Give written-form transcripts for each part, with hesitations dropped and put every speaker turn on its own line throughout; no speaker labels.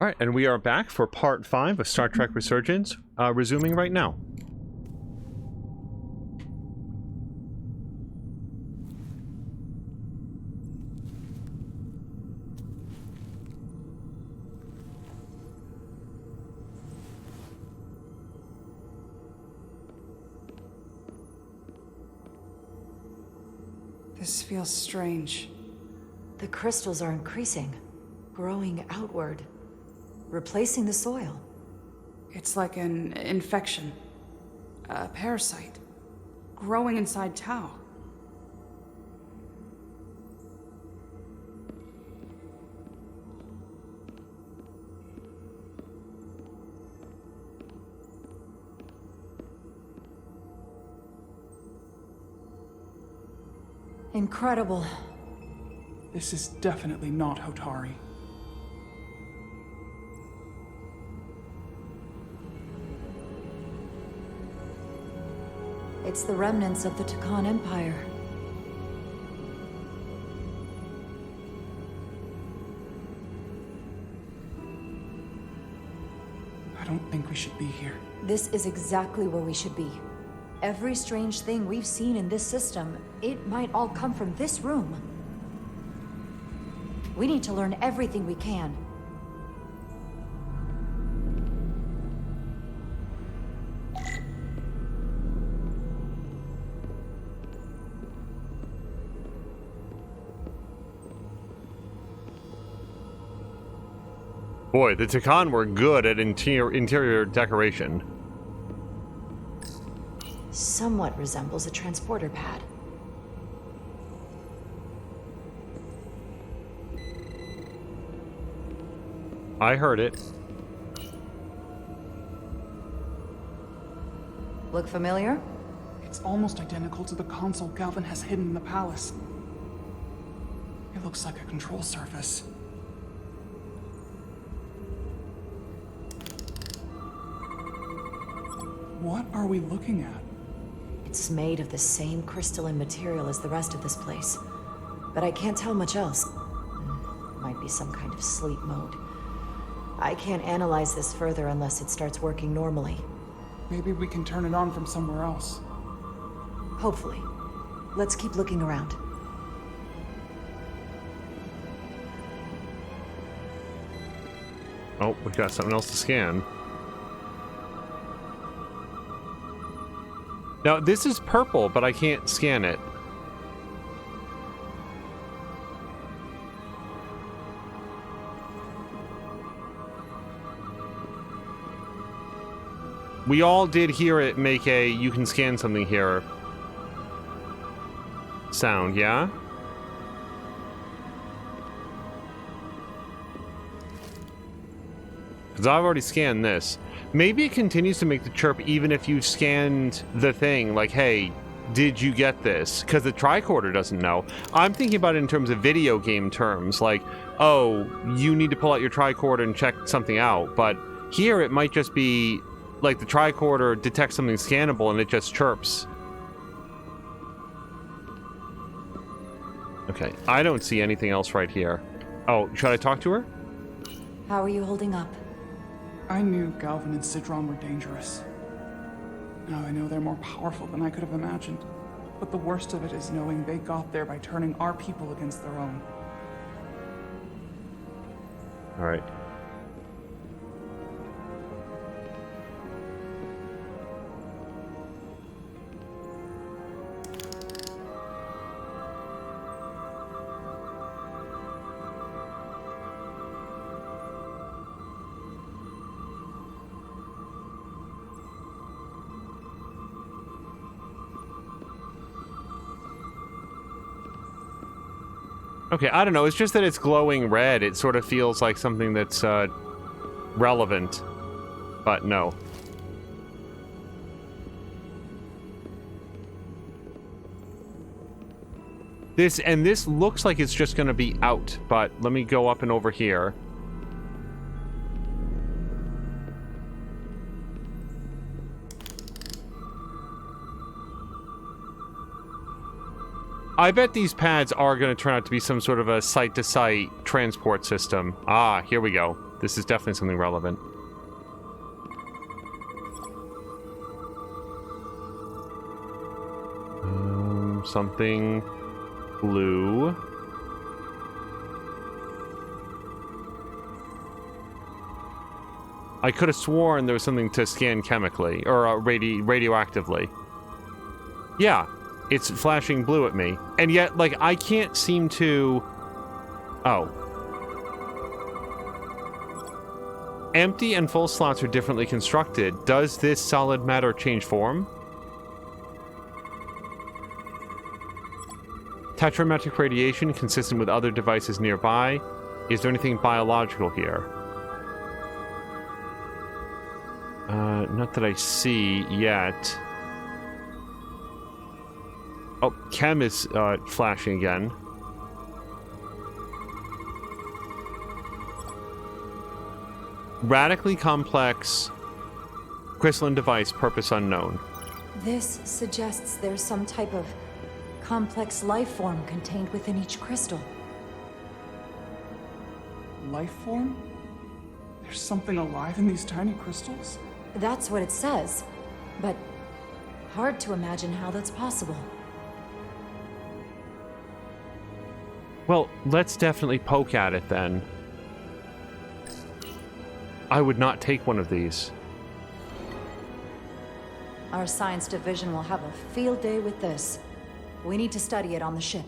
Alright, and we are back for part 5 of Star Trek Resurgence, resuming right now.
This feels strange.
The crystals are increasing, growing outward, replacing the soil.
It's like an infection. A parasite. Growing inside Tau.
Incredible.
This is definitely not Hotari.
It's the remnants of the Takan Empire.
I don't think we should be here.
This is exactly where we should be. Every strange thing we've seen in this system, it might all come from this room. We need to learn everything we can.
Boy, the Takan were good at interior decoration.
Somewhat resembles a transporter pad.
I heard it.
Look familiar?
It's almost identical to the console Galvin has hidden in the palace. It looks like a control surface. What are we looking at?
It's made of the same crystalline material as the rest of this place. But I can't tell much else. Might be some kind of sleep mode. I can't analyze this further unless it starts working normally.
Maybe we can turn it on from somewhere else.
Hopefully. Let's keep looking around.
Oh, we've got something else to scan. Now, this is purple, but I can't scan it. We all did hear it make a "you can scan something here" sound, yeah? Because I've already scanned this. Maybe it continues to make the chirp even if you've scanned the thing, like, hey, did you get this? Because the tricorder doesn't know. I'm thinking about it in terms of video game terms, like, oh, you need to pull out your tricorder and check something out. But here it might just be, like, the tricorder detects something scannable and it just chirps. Okay, I don't see anything else right here. Oh, should I talk to her?
How are you holding up?
I knew Galvin and Sidron were dangerous. Now I know they're more powerful than I could have imagined. But the worst of it is knowing they got there by turning our people against their own.
Alright. Okay, I don't know. It's just that it's glowing red. It sort of feels like something that's relevant, but no. This looks like it's just going to be out, but let me go up and over here. I bet these pads are going to turn out to be some sort of a site-to-site transport system. Ah, here we go. This is definitely something relevant. Something blue. I could have sworn there was something to scan chemically, or radioactively. Yeah, it's flashing blue at me. And yet, like, I can't seem to... Oh. Empty and full slots are differently constructed. Does this solid matter change form? Tetrametric radiation consistent with other devices nearby. Is there anything biological here? Not that I see yet. Oh, chem is flashing again. Radically complex crystalline device, purpose unknown.
This suggests there's some type of complex life form contained within each crystal.
Life form? There's something alive in these tiny crystals?
That's what it says, but hard to imagine how that's possible.
Well, let's definitely poke at it then. I would not take one of these.
Our science division will have a field day with this. We need to study it on the ship.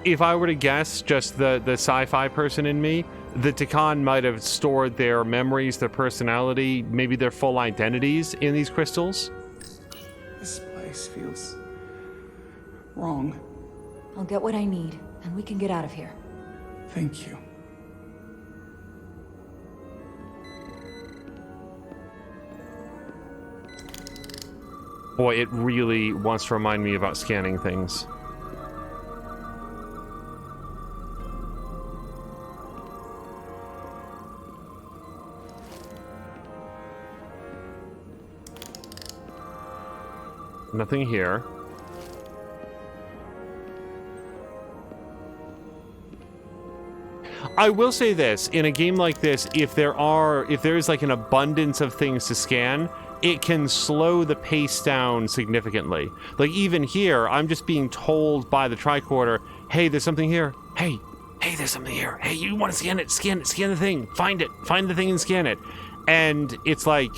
If I were to guess, just the sci-fi person in me, the Takan might have stored their memories, their personality, maybe their full identities in these crystals.
This place feels... wrong.
I'll get what I need, and we can get out of here.
Thank you.
Boy, it really wants to remind me about scanning things. Nothing here. I will say this, in a game like this, if there is like an abundance of things to scan, it can slow the pace down significantly. Like even here, I'm just being told by the tricorder, hey, there's something here. Hey, there's something here. Hey, you want to scan it, scan the thing, find the thing and scan it. And it's like,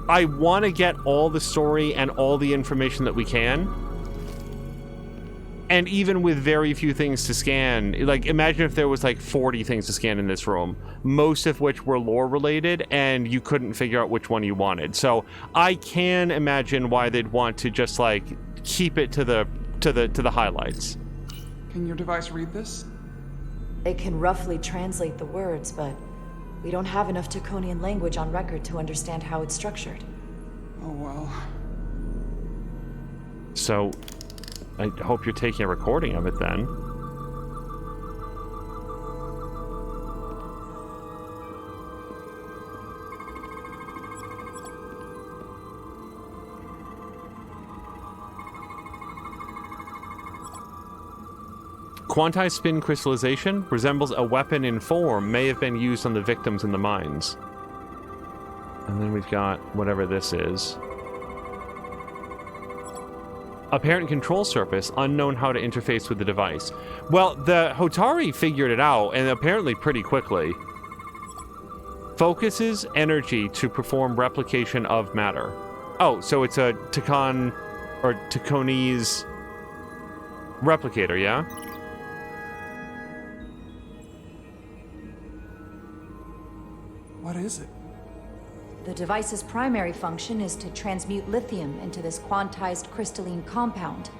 I want to get all the story and all the information that we can. And even with very few things to scan, like imagine if there was like 40 things to scan in this room, most of which were lore related, and you couldn't figure out which one you wanted. So I can imagine why they'd want to just like keep it to the highlights.
Can your device read this?
It can roughly translate the words, but we don't have enough Taconian language on record to understand how it's structured.
Oh well.
So I hope you're taking a recording of it then. Quantized spin crystallization resembles a weapon in form, may have been used on the victims in the mines. And then we've got whatever this is. Apparent control surface, unknown how to interface with the device. Well, the Hotari figured it out, and apparently pretty quickly. Focuses energy to perform replication of matter. Oh, so it's a Takan, or Takonese replicator, yeah?
What is it?
The device's primary function is to transmute lithium into this quantized crystalline compound.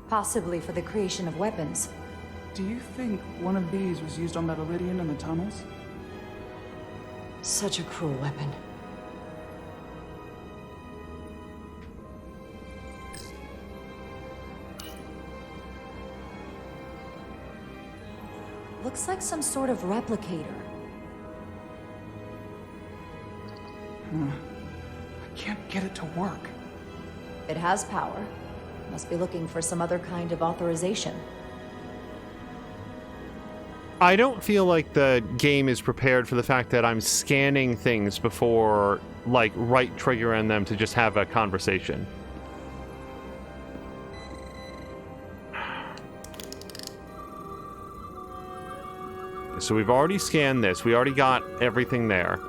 Possibly for the creation of weapons.
Do you think one of these was used on that Iridian in the tunnels?
Such a cruel weapon. Looks like some sort of replicator.
I can't get it to work.
It has power. Must be looking for some other kind of authorization.
I don't feel like the game is prepared for the fact that I'm scanning things before, like, right triggering them to just have a conversation. So we've already scanned this. We already got everything there.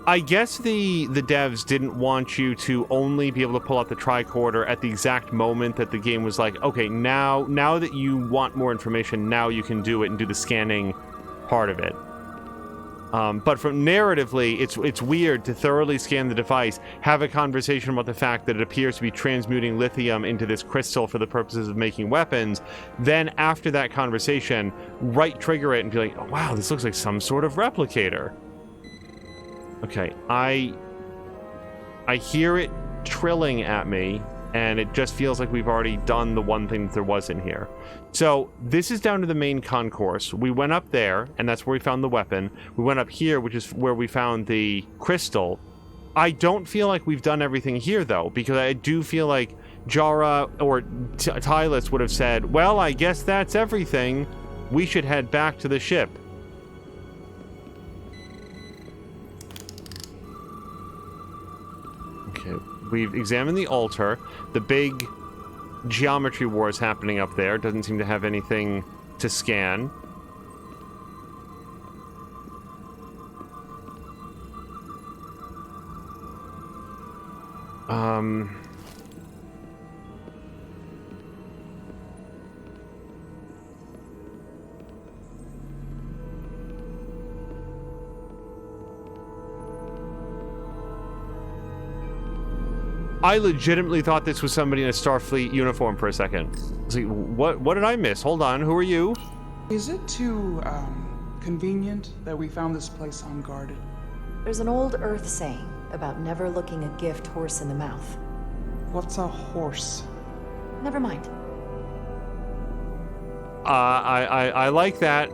I guess the devs didn't want you to only be able to pull out the tricorder at the exact moment that the game was like, okay, now that you want more information, now you can do it and do the scanning part of it. But from narratively, it's weird to thoroughly scan the device, have a conversation about the fact that it appears to be transmuting lithium into this crystal for the purposes of making weapons, then after that conversation, right trigger it and be like, oh, wow, this looks like some sort of replicator. Okay, I hear it trilling at me, and it just feels like we've already done the one thing that there was in here. So, this is down to the main concourse. We went up there, and that's where we found the weapon. We went up here, which is where we found the crystal. I don't feel like we've done everything here, though, because I do feel like Jara or Tylus would have said, well, I guess that's everything. We should head back to the ship. Okay, we've examined the altar. The big geometry war is happening up there. Doesn't seem to have anything to scan. I legitimately thought this was somebody in a Starfleet uniform for a second. I was like, what did I miss? Hold on, who are you?
Is it too, convenient that we found this place unguarded?
There's an old Earth saying about never looking a gift horse in the mouth.
What's a horse?
Never mind.
I like that.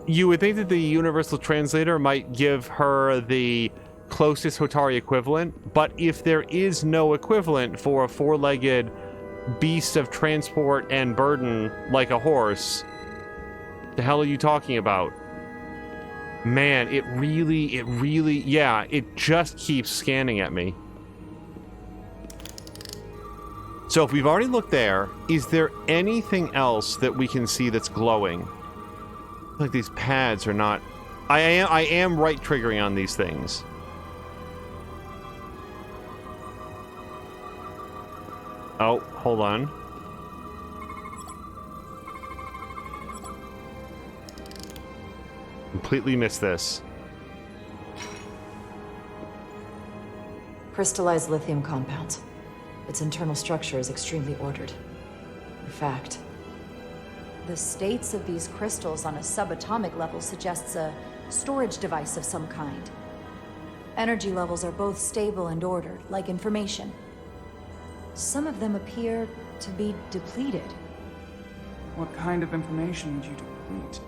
You would think that the Universal Translator might give her the closest Hotari equivalent, but if there is no equivalent for a four-legged beast of transport and burden like a horse, the hell are you talking about? Man, it really, yeah, it just keeps scanning at me. So if we've already looked there, is there anything else that we can see that's glowing? Like these pads are not... I am right triggering on these things. Oh, hold on. Completely missed this.
Crystallized lithium compound. Its internal structure is extremely ordered. In fact, the states of these crystals on a subatomic level suggests a storage device of some kind. Energy levels are both stable and ordered, like information. Some of them appear to be depleted.
What kind of information would you deplete?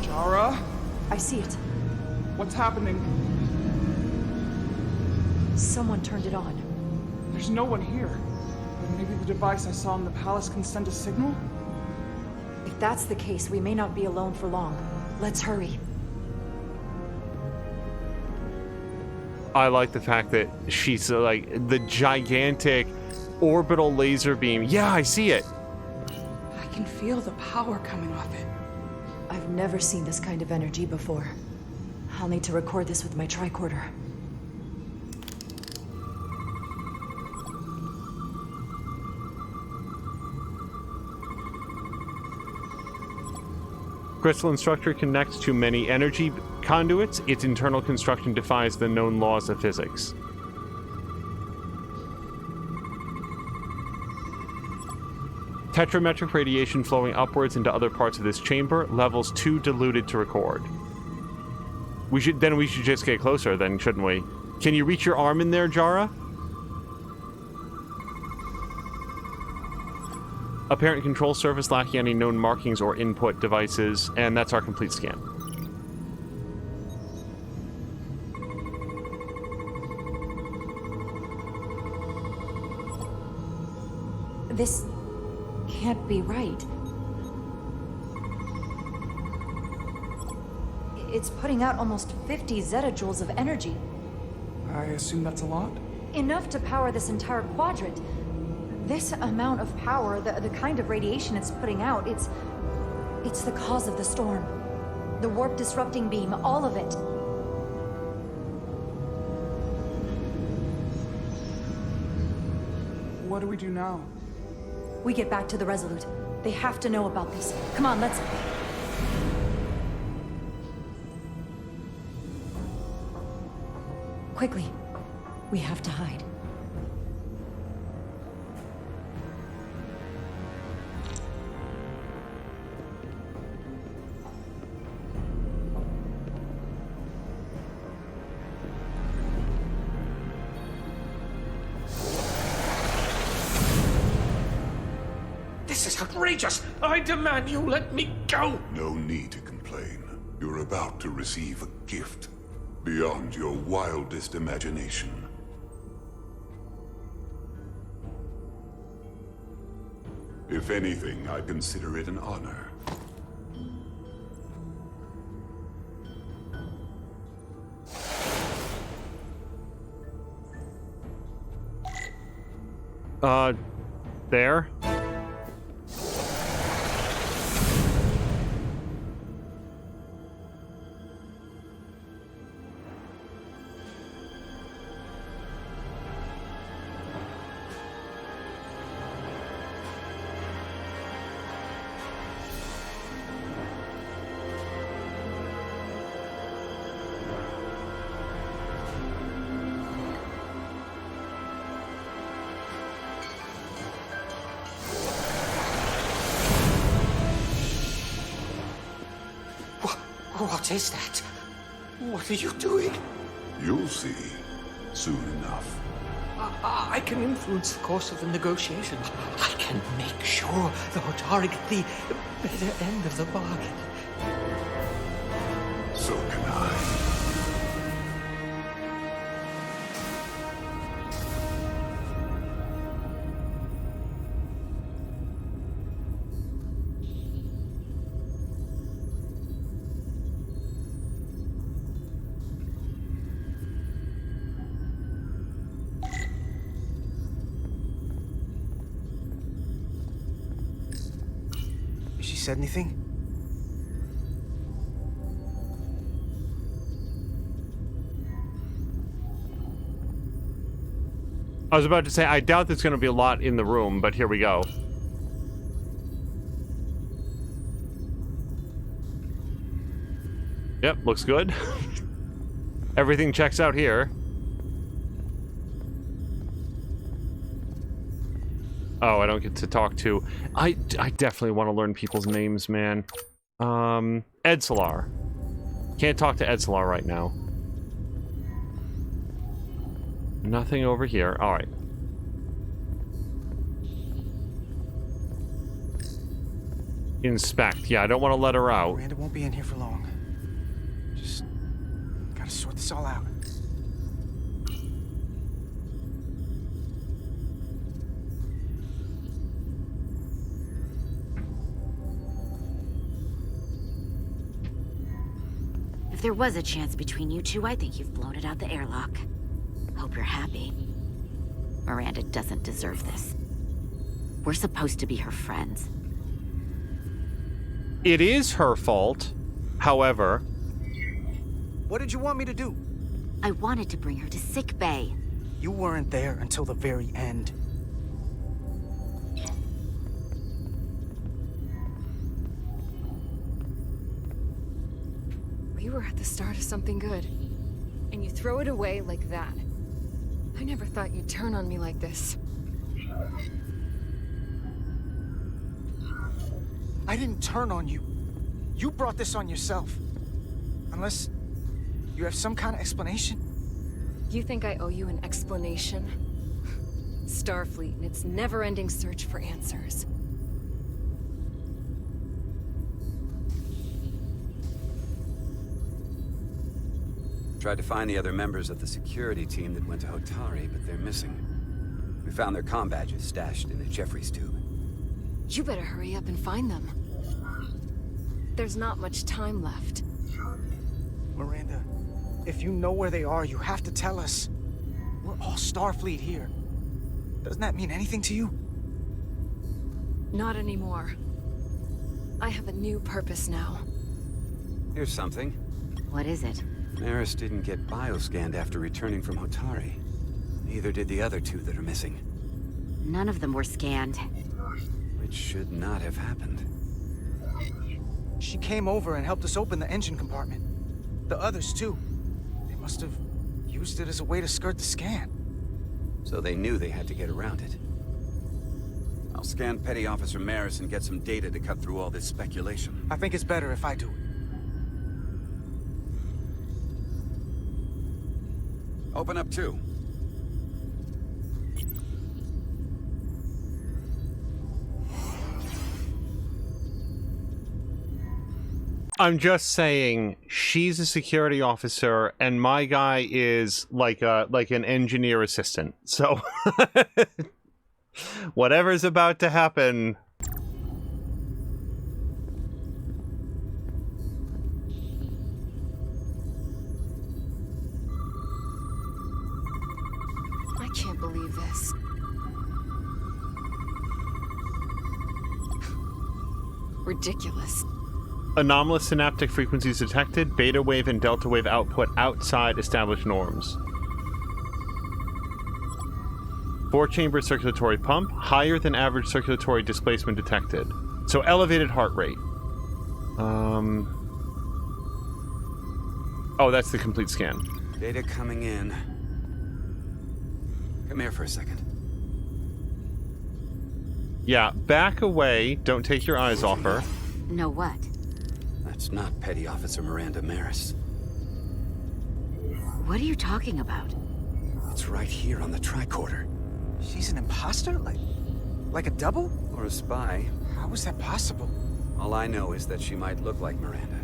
Jara?
I see it.
What's happening?
Someone turned it on.
There's no one here. But maybe the device I saw in the palace can send a signal?
If that's the case, we may not be alone for long. Let's hurry.
I like the fact that she's like the gigantic orbital laser beam. Yeah, I see it.
I can feel the power coming off it.
I've never seen this kind of energy before. I'll need to record this with my tricorder.
Crystalline structure connects to many energy conduits. Its internal construction defies the known laws of physics. Tetrametric radiation flowing upwards into other parts of this chamber. Levels too diluted to record. We should just get closer then, shouldn't we? Can you reach your arm in there, Jara? Apparent control surface lacking any known markings or input devices, and that's our complete scan.
This can't be right. It's putting out almost 50 zettajoules of energy.
I assume that's a lot?
Enough to power this entire quadrant. This amount of power, the kind of radiation it's putting out, it's the cause of the storm. The warp disrupting beam, all of it.
What do we do now?
We get back to the Resolute. They have to know about this. Come on, let's... Quickly. We have to hide.
This is outrageous! I demand you let me go!
No need to complain. You're about to receive a gift beyond your wildest imagination. If anything, I consider it an honor.
There?
What is that? What are you doing?
You'll see soon enough.
I can influence the course of the negotiations. I can make sure the Hotari get the better end of the bargain.
So can I.
She said anything?
I was about to say, I doubt there's going to be a lot in the room, but here we go. Yep, looks good. Everything checks out here. Oh, I don't get to talk to... I definitely want to learn people's names, man. Edsalar. Can't talk to Edsalar right now. Nothing over here. Alright. Inspect. Yeah, I don't want to let her out.
Miranda won't be in here for long. Just gotta sort this all out.
If there was a chance between you two, I think you've blown it out the airlock. Hope you're happy. Miranda doesn't deserve this. We're supposed to be her friends.
It is her fault. However...
What did you want me to do?
I wanted to bring her to sick bay.
You weren't there until the very end.
We were at the start of something good, and you throw it away like that. I never thought you'd turn on me like this.
I didn't turn on you. You brought this on yourself. Unless You have some kind of explanation?
You think I owe you an explanation? Starfleet and its never-ending search for answers.
Tried to find the other members of the security team that went to Hotari, but they're missing. We found their comm badges stashed in a Jeffries tube.
You better hurry up and find them. There's not much time left.
Miranda, if you know where they are, you have to tell us. We're all Starfleet here. Doesn't that mean anything to you?
Not anymore. I have a new purpose now.
Here's something.
What is it?
Maris didn't get bioscanned after returning from Hotari. Neither did the other two that are missing.
None of them were scanned.
Which should not have happened.
She came over and helped us open the engine compartment. The others, too. They must have used it as a way to skirt the scan.
So they knew they had to get around it. I'll scan Petty Officer Maris and get some data to cut through all this speculation.
I think it's better if I do it.
Open up too.
I'm just saying, she's a security officer, and my guy is like an engineer assistant. So, whatever's about to happen.
I can't believe this. Ridiculous.
Anomalous synaptic frequencies detected, beta wave and delta wave output outside established norms. 4-chamber circulatory pump, higher than average circulatory displacement detected. So elevated heart rate. Oh, that's the complete scan.
Data coming in. Come here for a second.
Yeah, back away. Don't take your eyes off her.
No what?
That's not Petty Officer Miranda Maris.
What are you talking about?
It's right here on the tricorder.
She's an imposter? Like a double?
Or a spy.
How is that possible?
All I know is that she might look like Miranda.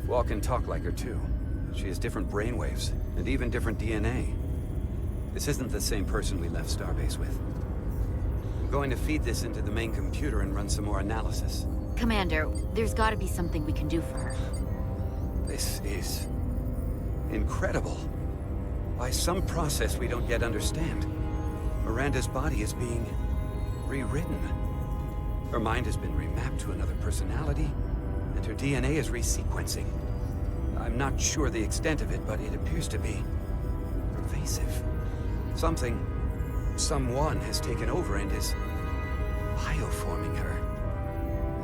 Walk and talk like her too. She has different brainwaves, and even different DNA. This isn't the same person we left Starbase with. I'm going to feed this into the main computer and run some more analysis.
Commander, there's gotta be something we can do for her.
This is incredible. By some process we don't yet understand, Miranda's body is being rewritten. Her mind has been remapped to another personality, and her DNA is resequencing. I'm not sure the extent of it, but it appears to be pervasive. Someone has taken over and is bioforming her.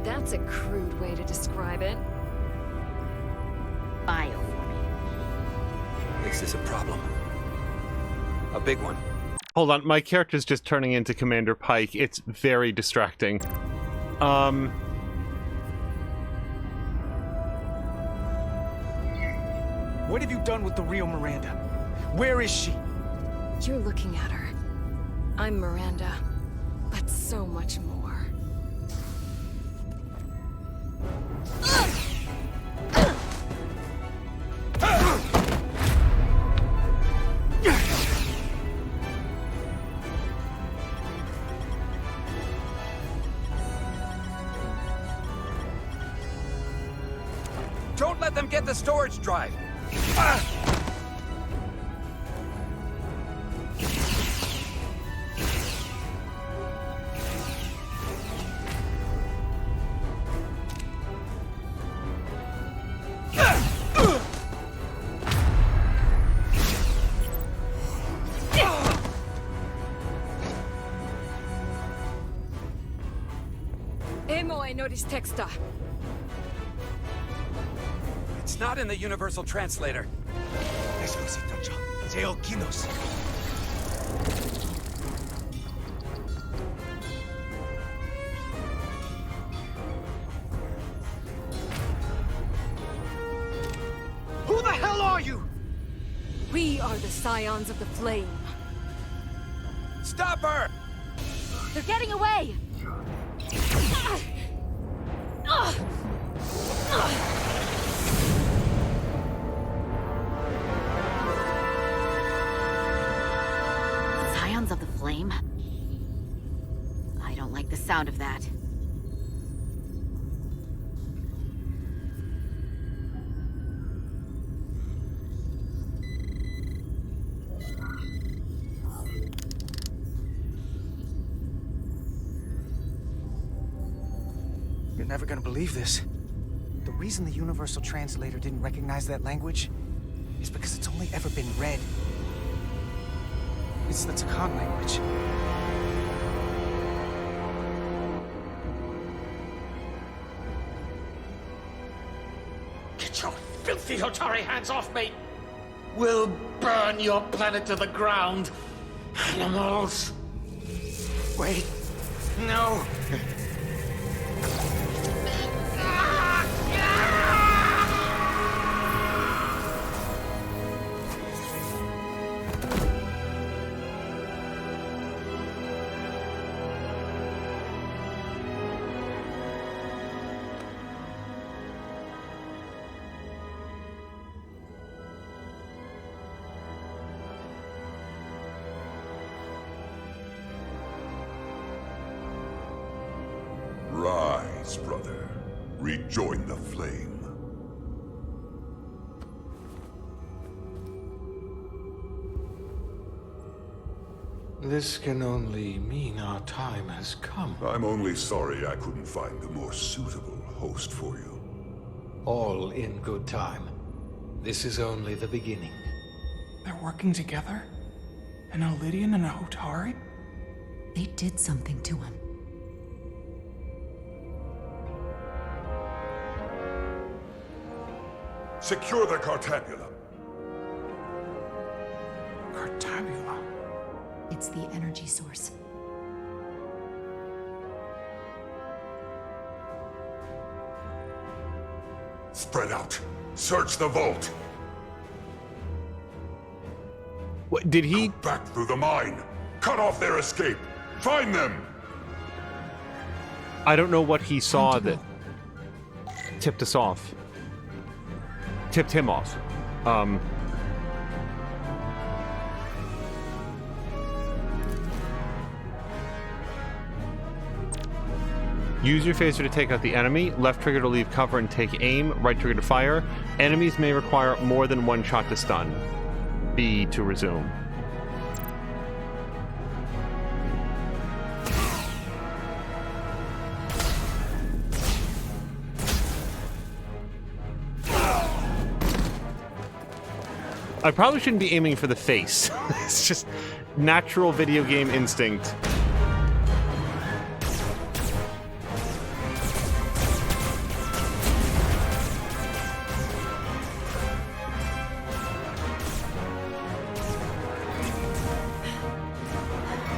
That's a crude way to describe it.
Bioforming.
This is a problem. A big one.
Hold on, my character's just turning into Commander Pike. It's very distracting.
What have you done with the real Miranda? Where is she?
You're looking at her. I'm Miranda, but so much more.
Don't let them get the storage drive!
Emo notice texta.
It's not in the universal translator.
Who the hell are you?
We are the Scions of the Flame.
Stop her!
They're getting away! Scions of the Flame? I don't like the sound of that.
You're never gonna believe this. The reason the Universal Translator didn't recognize that language is because it's only ever been read. It's the Takan language.
Get your filthy Hotari hands off me! We'll burn your planet to the ground. Animals. Wait. No.
Rise, brother. Rejoin the flame.
This can only mean our time has come.
I'm only sorry I couldn't find a more suitable host for you.
All in good time. This is only the beginning.
They're working together? An Elidian and a Hotari?
They did something to him.
Secure the Cartabula.
Cartabula?
It's the energy source.
Spread out. Search the vault.
What did he?
Go back through the mine. Cut off their escape. Find them.
I don't know what he saw that tipped us off. Tipped him off. Use your phaser to take out the enemy, left trigger to leave cover and take aim, right trigger to fire. Enemies may require more than one shot to stun. B to resume. I probably shouldn't be aiming for the face. It's just natural video game instinct.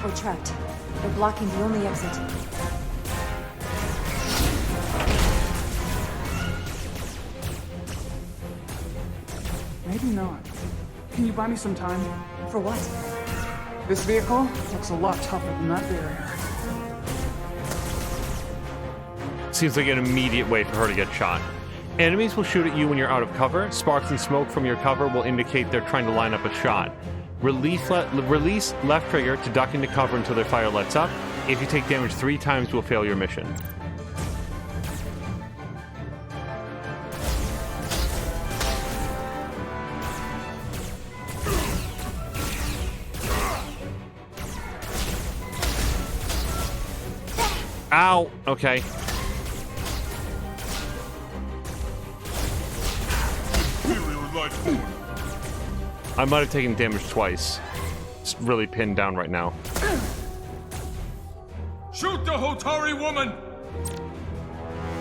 We're trapped. They're blocking the only exit.
Maybe not. Can you buy me some time?
For what?
This vehicle looks a lot tougher than that barrier.
Seems like an immediate way for her to get shot. Enemies will shoot at you when you're out of cover. Sparks and smoke from your cover will indicate they're trying to line up a shot. Release left trigger to duck into cover until their fire lets up. If you take damage 3 times, you will fail your mission. Ow! Okay. I might have taken damage twice. It's really pinned down right now.
Shoot the Hotari woman!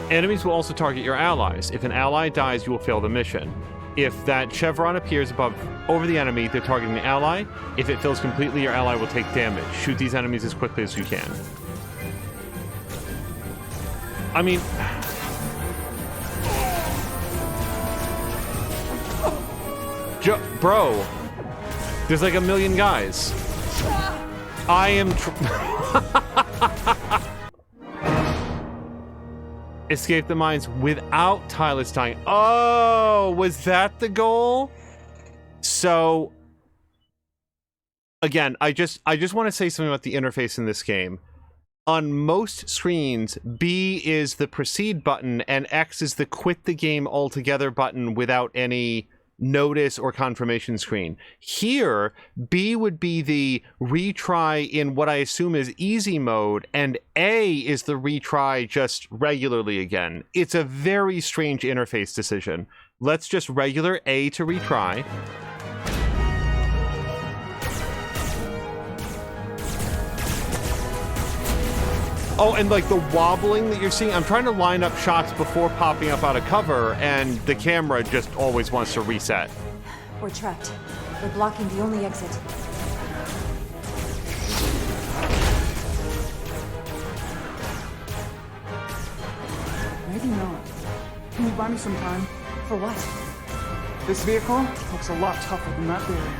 Enemies will also target your allies. If an ally dies, you will fail the mission. If that chevron appears over the enemy, they're targeting the ally. If it fills completely, your ally will take damage. Shoot these enemies as quickly as you can. I mean... Bro! There's like a million guys. I am escape the mines without Tylus dying. Oh, was that the goal? So again, I just want to say something about the interface in this game. On most screens, B is the proceed button and X is the quit the game altogether button without any notice or confirmation screen. Here, B would be the retry in what I assume is easy mode, and A is the retry just regularly again. It's a very strange interface decision. Let's just regular A to retry. Oh, and like the wobbling that you're seeing, I'm trying to line up shots before popping up out of cover, and the camera just always wants to reset.
We're trapped. We're blocking the only exit.
Maybe not. Can you buy me some time?
For what?
This vehicle looks a lot tougher than that barrier.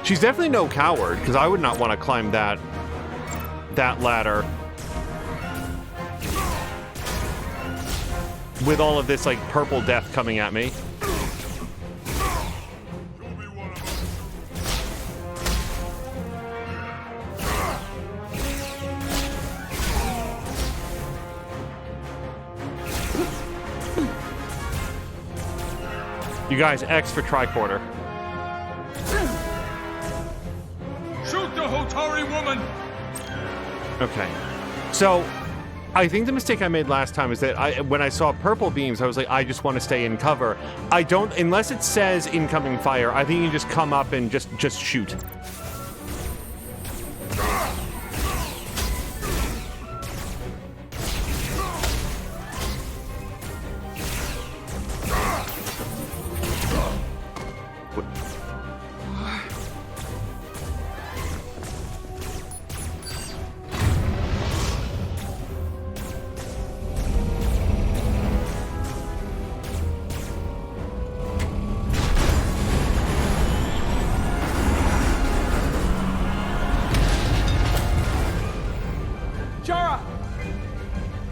She's definitely no coward, because I would not want to climb that ladder with all of this like purple death coming at me. You guys, X for tricorder.
Shoot the Hotari woman!
Okay, so I think the mistake I made last time is that when I saw purple beams, I was like, I just want to stay in cover. I don't, unless it says incoming fire, I think you just come up and just shoot.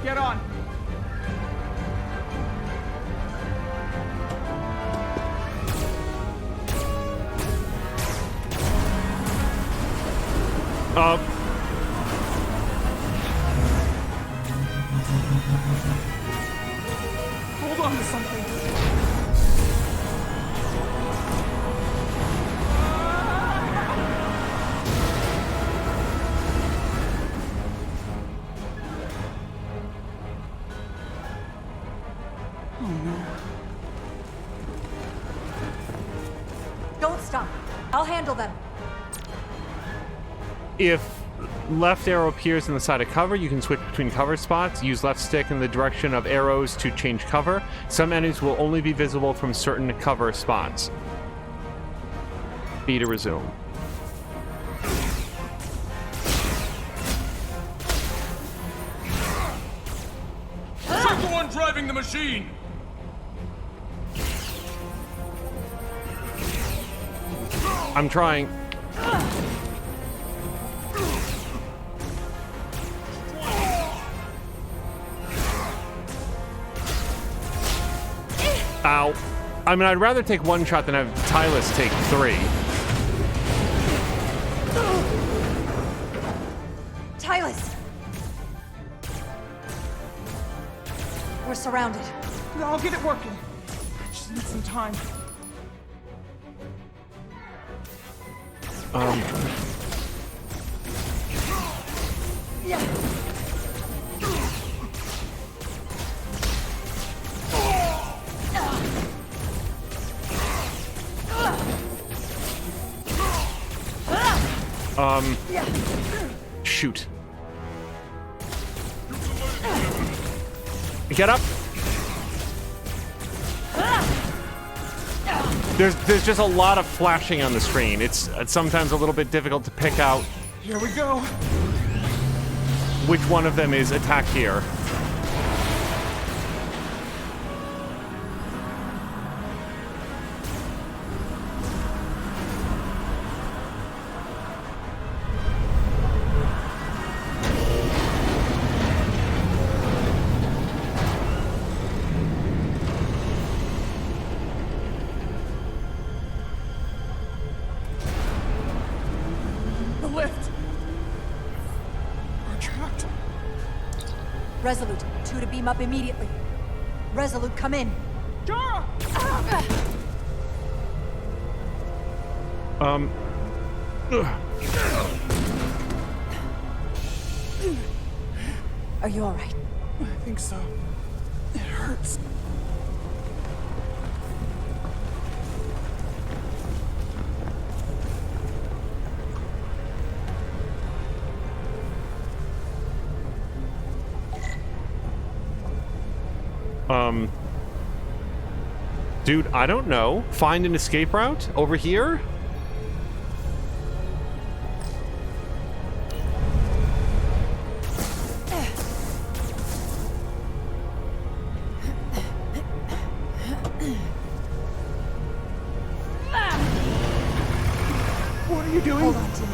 Get on! Hold on to something.
Don't stop. I'll handle them.
If left arrow appears in the side of cover, you can switch between cover spots. Use left stick in the direction of arrows to change cover. Some enemies will only be visible from certain cover spots. B to resume.
Shoot the one driving the machine!
I'm trying. Ow. I mean, I'd rather take one shot than have Tylus take 3.
Tylus! We're surrounded.
I'll get it working. Just need some time.
Shoot. Get up. There's just a lot of flashing on the screen. It's sometimes a little bit difficult to pick out
Here we go.
which one of them is attack here.
Resolute, 2 to beam up immediately. Resolute, come in.
Jara!
Are you all right?
I think so. It hurts.
Dude, I don't know. Find an escape route over here?
What are you doing?
Hold on to me.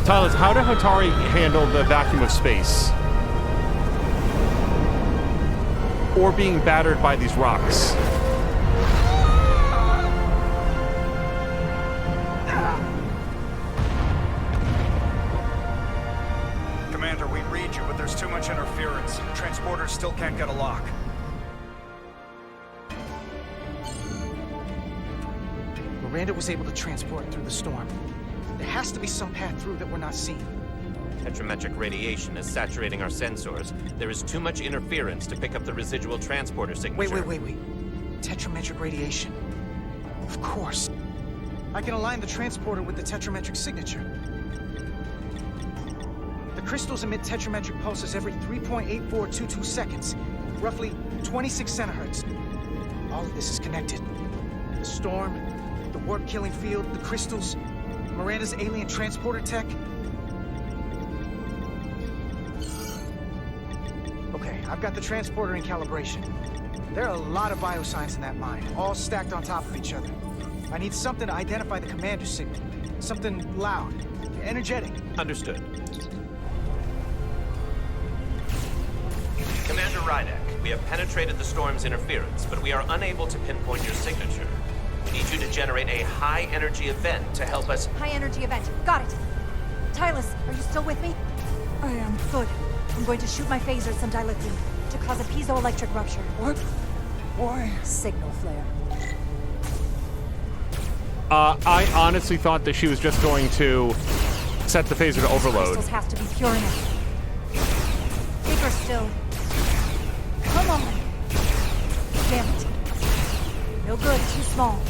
Tyler, how did Hotari handle the vacuum of space? Or being battered by these rocks?
Commander, we read you, but there's too much interference. Transporters still can't get a lock. Miranda was able to transport through the storm. There has to be some path through that we're not seeing.
Tetrametric radiation is saturating our sensors. There is too much interference to pick up the residual transporter signature.
Wait. Tetrametric radiation. Of course. I can align the transporter with the tetrametric signature. The crystals emit tetrametric pulses every 3.8422 seconds, roughly 26 centihertz. All of this is connected. The storm, the warp-killing field, the crystals, Miranda's alien transporter tech. Okay, I've got the transporter in calibration. There are a lot of biosigns in that mine, all stacked on top of each other. I need something to identify the commander signal. Something loud, energetic.
Understood. Commander Rydek, we have penetrated the storm's interference, but we are unable to pinpoint your signature. We need you to generate a high-energy event to help us...
High-energy event. Got it. Tylus, are you still with me?
I am.
Good. I'm going to shoot my phaser at some dilithium to cause a piezoelectric rupture.
What? Why?
Signal flare.
I honestly thought that she was just going to set the phaser to overload.
Crystals have to be pure enough. Bigger still. Come on. Damn it. No good, too small.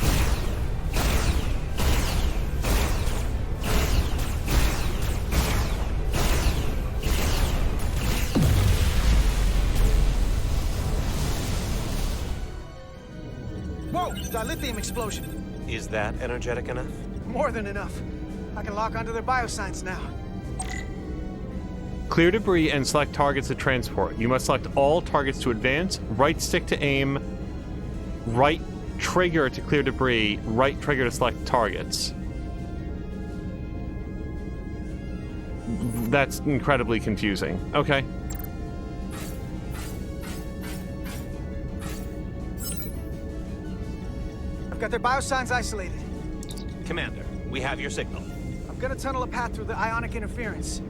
Whoa! Dilithium explosion!
Is that energetic enough?
More than enough. I can lock onto their biosigns now.
Clear debris and select targets to transport. You must select all targets to advance, right stick to aim, right trigger to clear debris, right trigger to select targets. That's incredibly confusing. Okay.
I've got their biosigns isolated.
Commander, we have your signal.
I'm gonna tunnel a path through the ionic interference.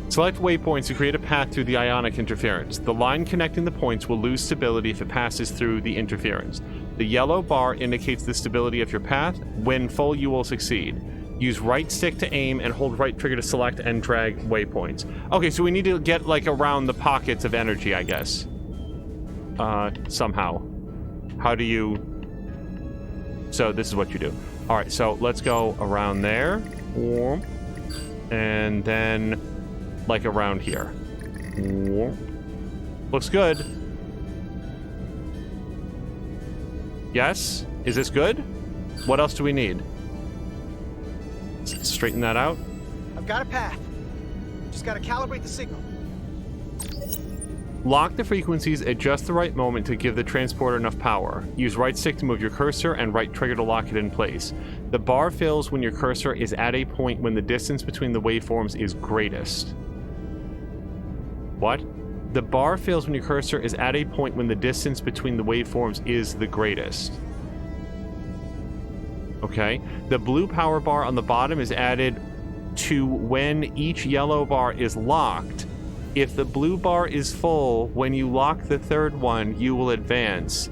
Select waypoints to create a path through the ionic interference. The line connecting the points will lose stability if it passes through the interference. The yellow bar indicates the stability of your path. When full, you will succeed. Use right stick to aim and hold right trigger to select and drag waypoints. Okay, so we need to get, like, around the pockets of energy, I guess. Somehow. How do you... So, this is what you do. Alright, so let's go around there. And then... like around here. Looks good. Yes? Is this good? What else do we need? Straighten that out.
I've got a path. Just gotta calibrate the signal.
Lock the frequencies at just the right moment to give the transporter enough power. Use right stick to move your cursor and right trigger to lock it in place. The bar fills when your cursor is at a point when the distance between the waveforms is greatest. What? The bar fills when your cursor is at a point when the distance between the waveforms is the greatest. Okay. The blue power bar on the bottom is added to when each yellow bar is locked. If the blue bar is full, when you lock the third one, you will advance.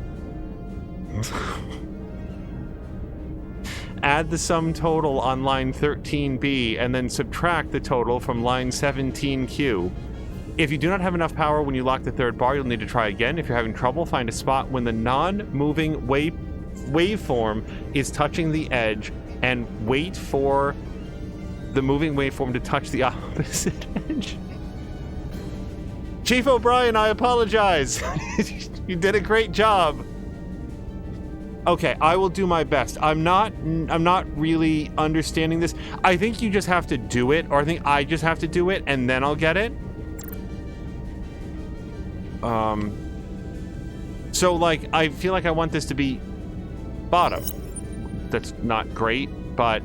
Add the sum total on line 13B and then subtract the total from line 17Q. If you do not have enough power when you lock the third bar, you'll need to try again. If you're having trouble, find a spot when the non-moving waveform is touching the edge and wait for the moving waveform to touch the opposite edge. Chief O'Brien, I apologize. You did a great job. Okay, I will do my best. I'm not really understanding this. I think you just have to do it, or I think I just have to do it, and then I'll get it. So, like, I feel like I want this to be bottom. That's not great, but...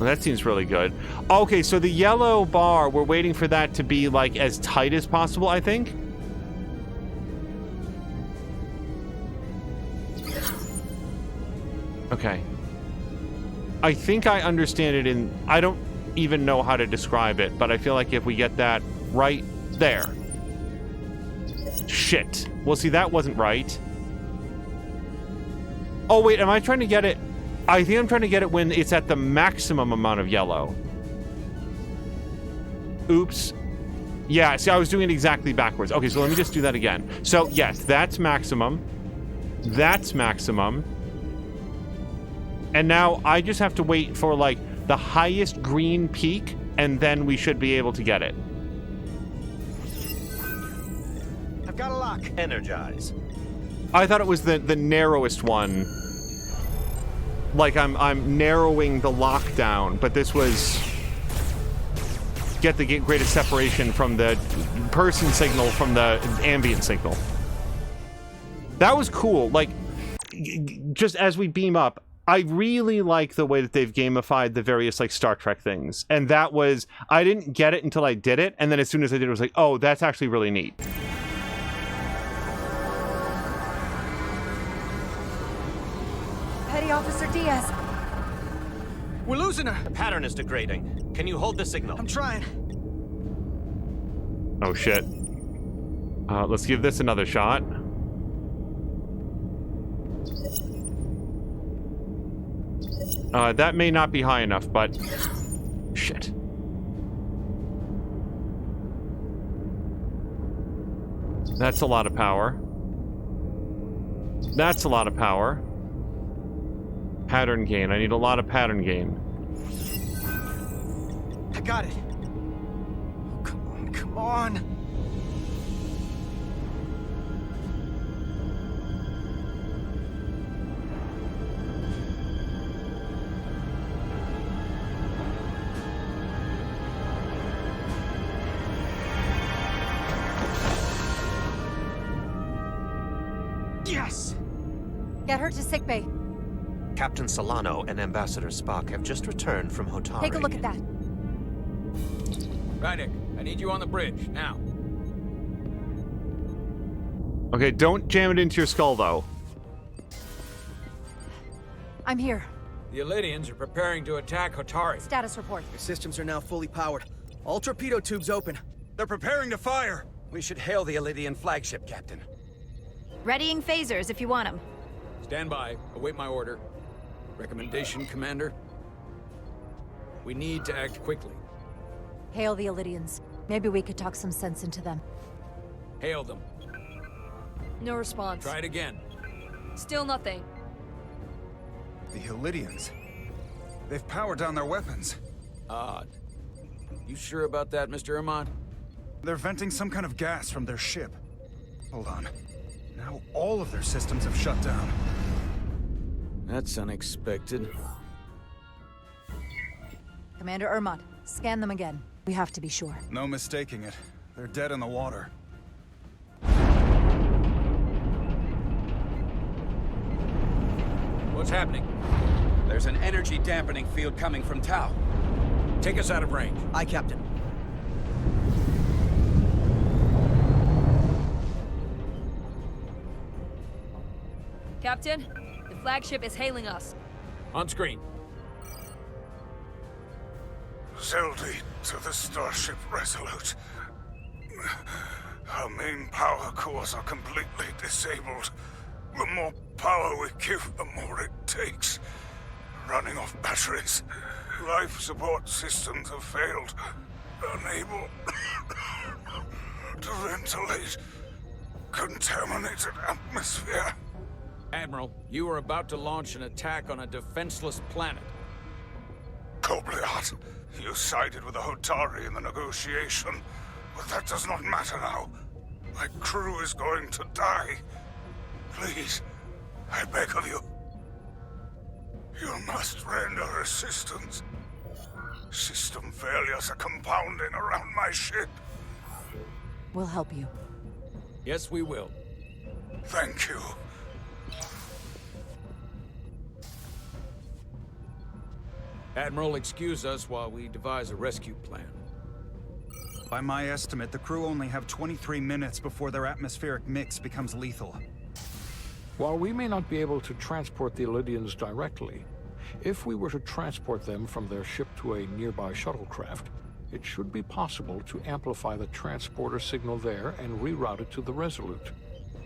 Well, that seems really good. Okay, so the yellow bar, we're waiting for that to be, like, as tight as possible, I think. Okay. I think I understand it in... I don't even know how to describe it, but I feel like if we get that right there... Shit. Well, see, that wasn't right. Oh, wait, am I trying to get it... I think I'm trying to get it when it's at the maximum amount of yellow. Oops. Yeah, see, I was doing it exactly backwards. Okay, so let me just do that again. So, yes, that's maximum. That's maximum. And now I just have to wait for, like, the highest green peak, and then we should be able to get it.
I've got a lock.
Energize.
I thought it was the narrowest one. Like, I'm narrowing the lockdown, but this was... Get the greatest separation from the person signal from the ambient signal. That was cool. Like, just as we beam up, I really like the way that they've gamified the various, like, Star Trek things. And that was... I didn't get it until I did it, and then as soon as I did it, I was like, oh, that's actually really neat.
Petty Officer Diaz.
We're losing her.
The pattern is degrading. Can you hold the signal?
I'm trying.
Oh, shit. Let's give this another shot. That may not be high enough, but... Shit. That's a lot of power. That's a lot of power. Pattern gain. I need a lot of pattern gain.
I got it. Oh, come on, come on. Yes!
Get her to sickbay.
Captain Solano and Ambassador Spock have just returned from Hotari.
Take a look at that.
Rydick, I need you on the bridge, now.
Okay, don't jam it into your skull, though.
I'm here.
The Elydians are preparing to attack Hotari.
Status report.
Your systems are now fully powered. All torpedo tubes open.
They're preparing to fire. We should hail the Elydian flagship, Captain.
Readying phasers if you want them.
Stand by. Await my order. Recommendation, Commander? We need to act quickly.
Hail the Elydians. Maybe we could talk some sense into them.
Hail them.
No response.
Try it again.
Still nothing.
The Elydians. They've powered down their weapons.
Odd. You sure about that, Mr. Armand?
They're venting some kind of gas from their ship. Hold on. Now all of their systems have shut down.
That's unexpected.
Commander Ermont, scan them again. We have to be sure.
No mistaking it. They're dead in the water.
What's happening?
There's an energy dampening field coming from Tau.
Take us out of range.
Aye, Captain.
Captain, the flagship is hailing us.
On screen.
Zeldy to the starship Resolute. Our main power cores are completely disabled. The more power we give, the more it takes. Running off batteries. Life support systems have failed. Unable to ventilate contaminated atmosphere.
Admiral, you are about to launch an attack on a defenseless planet.
Kobliat, you sided with the Hotari in the negotiation, but that does not matter now. My crew is going to die. Please, I beg of you. You must render assistance. System failures are compounding around my ship.
We'll help you.
Yes, we will.
Thank you.
Admiral, excuse us while we devise a rescue plan.
By my estimate, the crew only have 23 minutes before their atmospheric mix becomes lethal.
While we may not be able to transport the Elydians directly, if we were to transport them from their ship to a nearby shuttlecraft, it should be possible to amplify the transporter signal there and reroute it to the Resolute.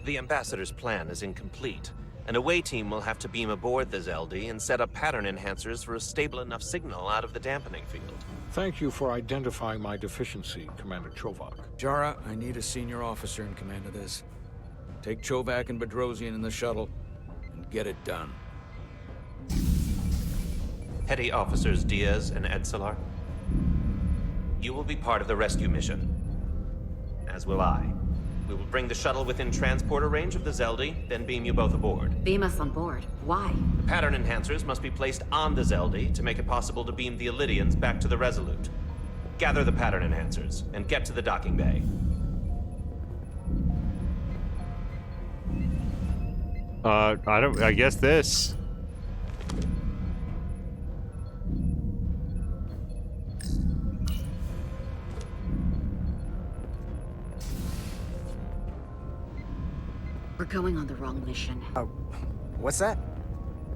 The Ambassador's plan is incomplete. An away team will have to beam aboard the Zeldy and set up pattern enhancers for a stable enough signal out of the dampening field.
Thank you for identifying my deficiency, Commander Chovak.
Jara, I need a senior officer in command of this. Take Chovak and Bedrosian in the shuttle, and get it done.
Petty Officers Diaz and Edselar, you will be part of the rescue mission. As will I. We will bring the shuttle within transporter range of the Zeldy, then beam you both aboard.
Beam us on board. Why?
The pattern enhancers must be placed on the Zeldy to make it possible to beam the Elydians back to the Resolute. Gather the pattern enhancers, and get to the docking bay.
I guess this.
We're going on the wrong mission.
What's that?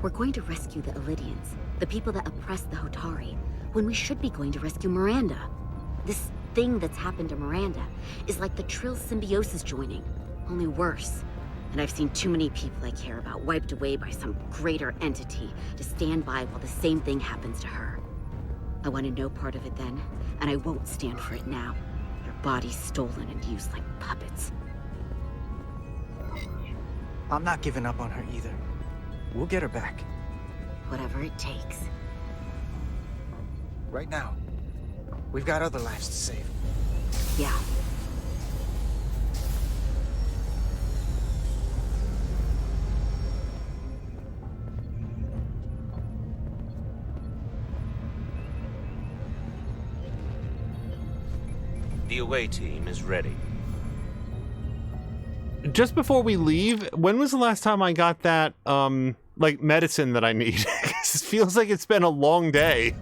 We're going to rescue the Elydians, the people that oppressed the Hotari, when we should be going to rescue Miranda. This thing that's happened to Miranda is like the Trill symbiosis joining, only worse. And I've seen too many people I care about wiped away by some greater entity to stand by while the same thing happens to her. I wanted no part of it then, and I won't stand for it now. Their bodies stolen and used like puppets.
I'm not giving up on her either. We'll get her back.
Whatever it takes.
Right now. We've got other lives to save.
Yeah.
The away team is ready.
Just before we leave, when was the last time I got that, like, medicine that I need? It feels like it's been a long day.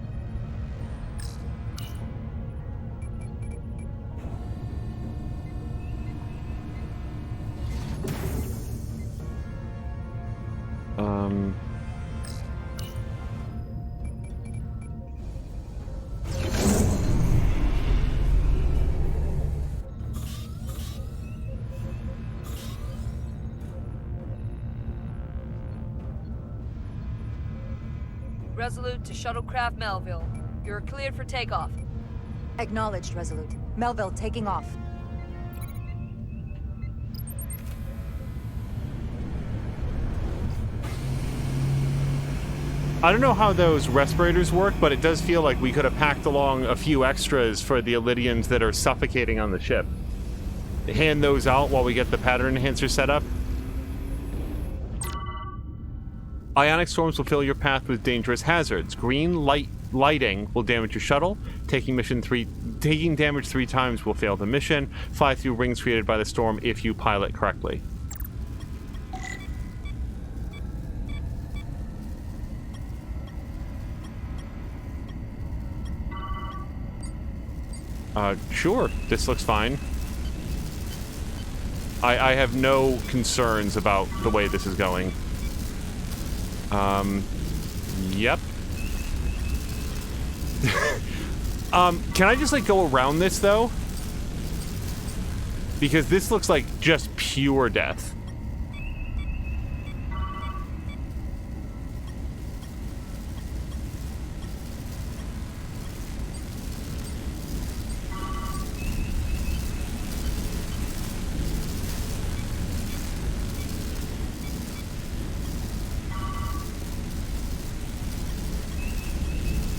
Resolute to Shuttlecraft Melville. You're cleared for takeoff.
Acknowledged, Resolute. Melville taking off.
I don't know how those respirators work, but it does feel like we could have packed along a few extras for the Elydians that are suffocating on the ship. Hand those out while we get the pattern enhancer set up. Ionic storms will fill your path with dangerous hazards. Green lighting will damage your shuttle. Taking damage 3 times will fail the mission. Fly through rings created by the storm if you pilot correctly. Sure. This looks fine. I have no concerns about the way this is going. Yep. Can I just, like, go around this, though? Because this looks like just pure death.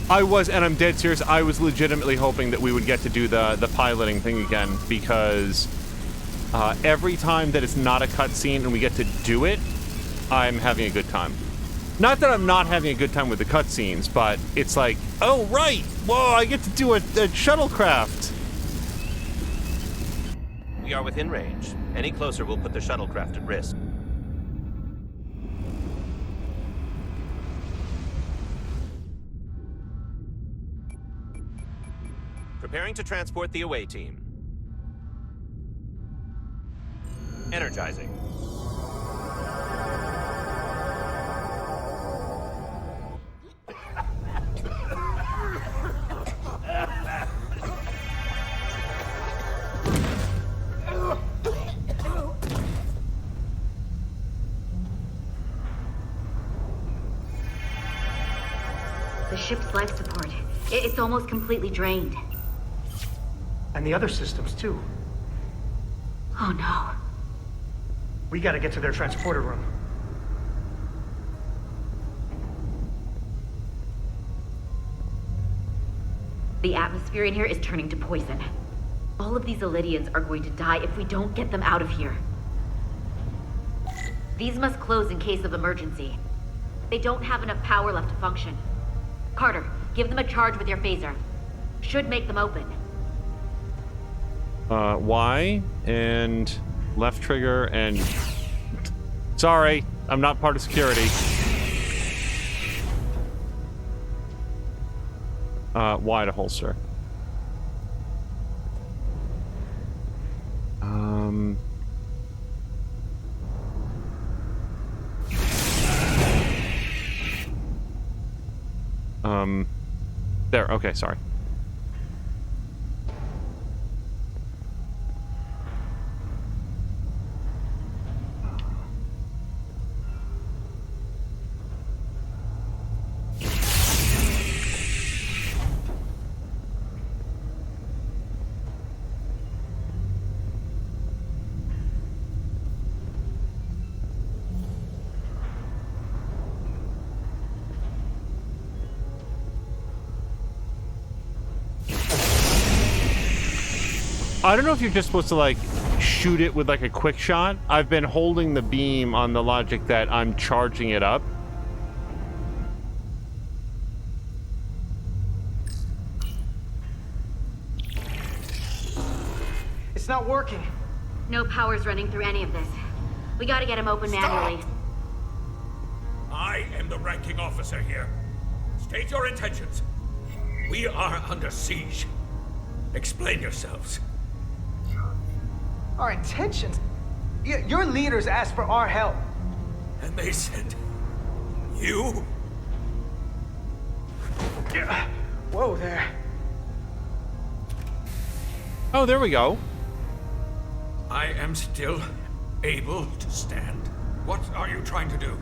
I was, and I'm dead serious, I was legitimately hoping that we would get to do the piloting thing again, because every time that it's not a cutscene and we get to do it, I'm having a good time. Not that I'm not having a good time with the cutscenes, but it's like, oh, right! Whoa, I get to do a shuttlecraft!
We are within range. Any closer will put the shuttlecraft at risk. Preparing to transport the away team. Energizing.
The ship's life support. It's almost completely drained.
And the other systems, too.
Oh no.
We gotta get to their transporter room.
The atmosphere in here is turning to poison. All of these Illidians are going to die if we don't get them out of here. These must close in case of emergency. They don't have enough power left to function. Carter, give them a charge with your phaser. Should make them open.
Y and left trigger and... Sorry, I'm not part of security. Y to holster. There, okay, sorry. I don't know if you're just supposed to, like, shoot it with, like, a quick shot. I've been holding the beam on the logic that I'm charging it up.
It's not working.
No power's running through any of this. We gotta get him open manually.
I am the ranking officer here. State your intentions. We are under siege. Explain yourselves.
Our intentions? Your leaders asked for our help.
And they sent you?
Whoa there.
Oh, there we go.
I am still able to stand. What are you trying to do?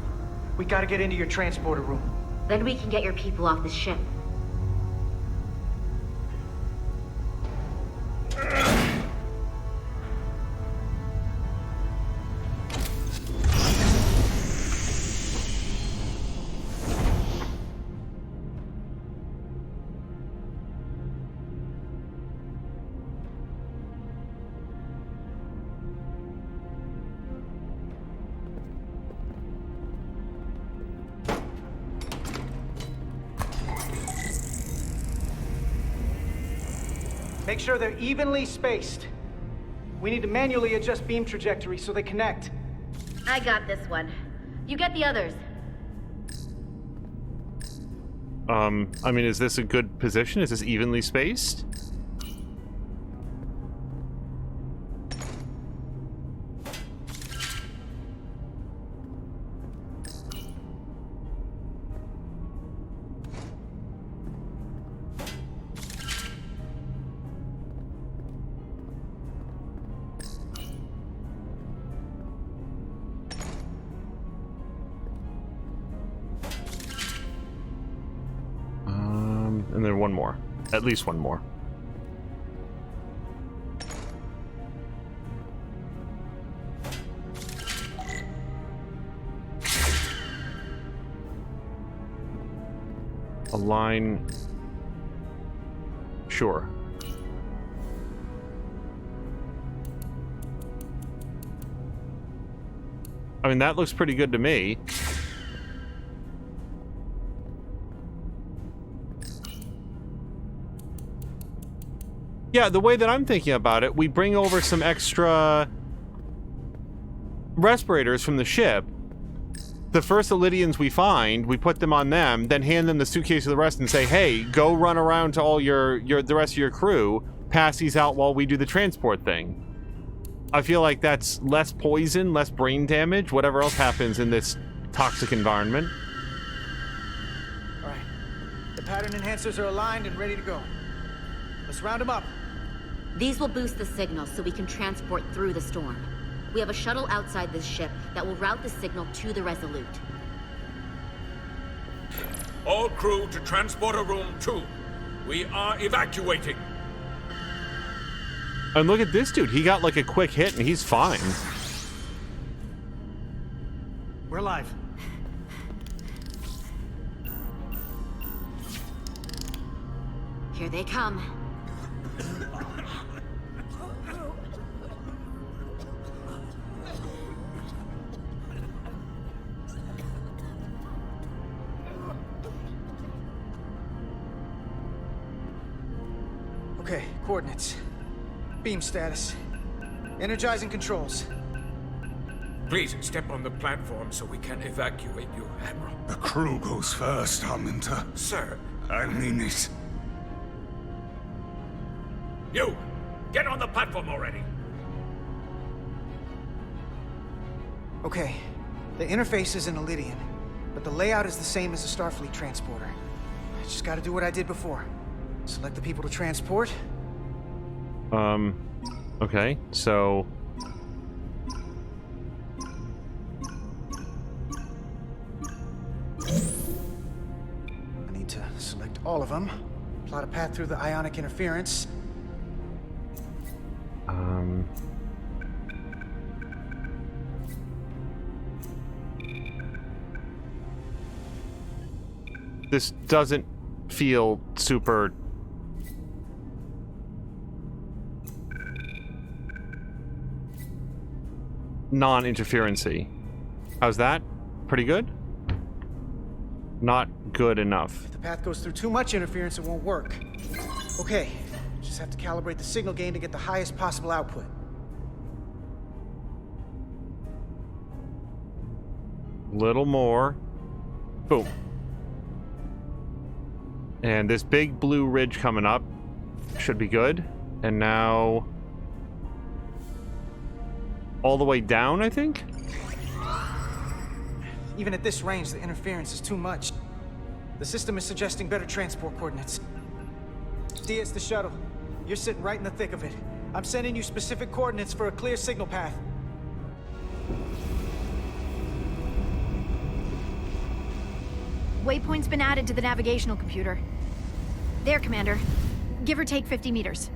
We gotta get into your transporter room.
Then we can get your people off this ship.
Make sure they're evenly spaced. We need to manually adjust beam trajectory so they connect.
I got this one. You get the others.
I mean, is this a good position? Is this evenly spaced? Maybe one more. At least one more. A line. Sure. I mean, that looks pretty good to me. Yeah, the way that I'm thinking about it, we bring over some extra respirators from the ship. The first Elydians we find, we put them on them, then hand them the suitcase of the rest and say, hey, go run around to all the rest of your crew, pass these out while we do the transport thing. I feel like that's less poison, less brain damage, whatever else happens in this toxic environment.
All right. The pattern enhancers are aligned and ready to go. Let's round them up.
These will boost the signal so we can transport through the storm. We have a shuttle outside this ship that will route the signal to the Resolute.
All crew to Transporter Room 2. We are evacuating.
And look at this dude. He got like a quick hit and he's fine.
We're live.
Here they come.
Okay, coordinates. Beam status. Energizing controls.
Please step on the platform so we can evacuate you, Admiral.
The crew goes first, Arminter.
Sir.
I mean it.
You! Get on the platform already!
Okay, the interface is an Elydian, but the layout is the same as a Starfleet transporter. I just gotta do what I did before. Select the people to transport.
Okay, so...
I need to select all of them. Plot a path through the ionic interference.
This doesn't feel super... non-interferency. How's that? Pretty good? Not good enough.
If the path goes through too much interference, it won't work. Okay, just have to calibrate the signal gain to get the highest possible output.
Little more. Boom. And this big blue ridge coming up should be good. And now... all the way down, I think?
Even at this range, the interference is too much. The system is suggesting better transport coordinates. Diaz, the shuttle. You're sitting right in the thick of it. I'm sending you specific coordinates for a clear signal path.
Waypoint's been added to the navigational computer. There, Commander. Give or take 50 meters.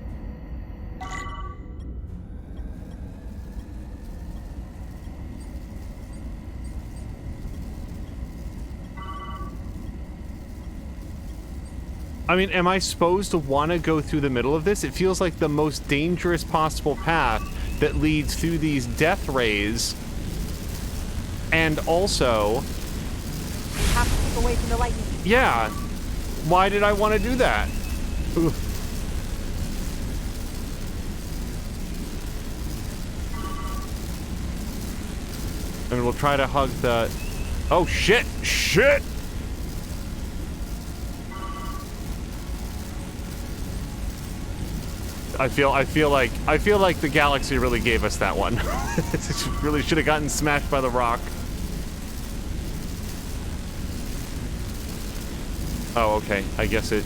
I mean, am I supposed to want to go through the middle of this? It feels like the most dangerous possible path that leads through these death rays. And also...
We have to keep away from the lightning.
Yeah. Why did I want to do that? Ugh. And we'll try to hug the... Oh, shit! Shit! I feel like the galaxy really gave us that one. It really should have gotten smashed by the rock. Oh, okay. I guess it...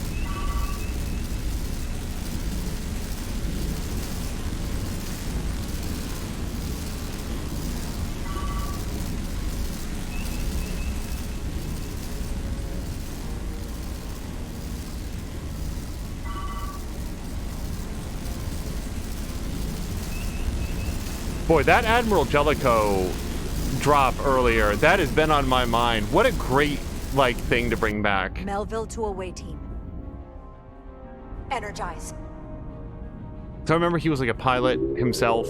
Boy, that Admiral Jellicoe drop earlier, that has been on my mind. What a great, like, thing to bring back.
Melville to away team. Energize.
So I remember he was like a pilot himself.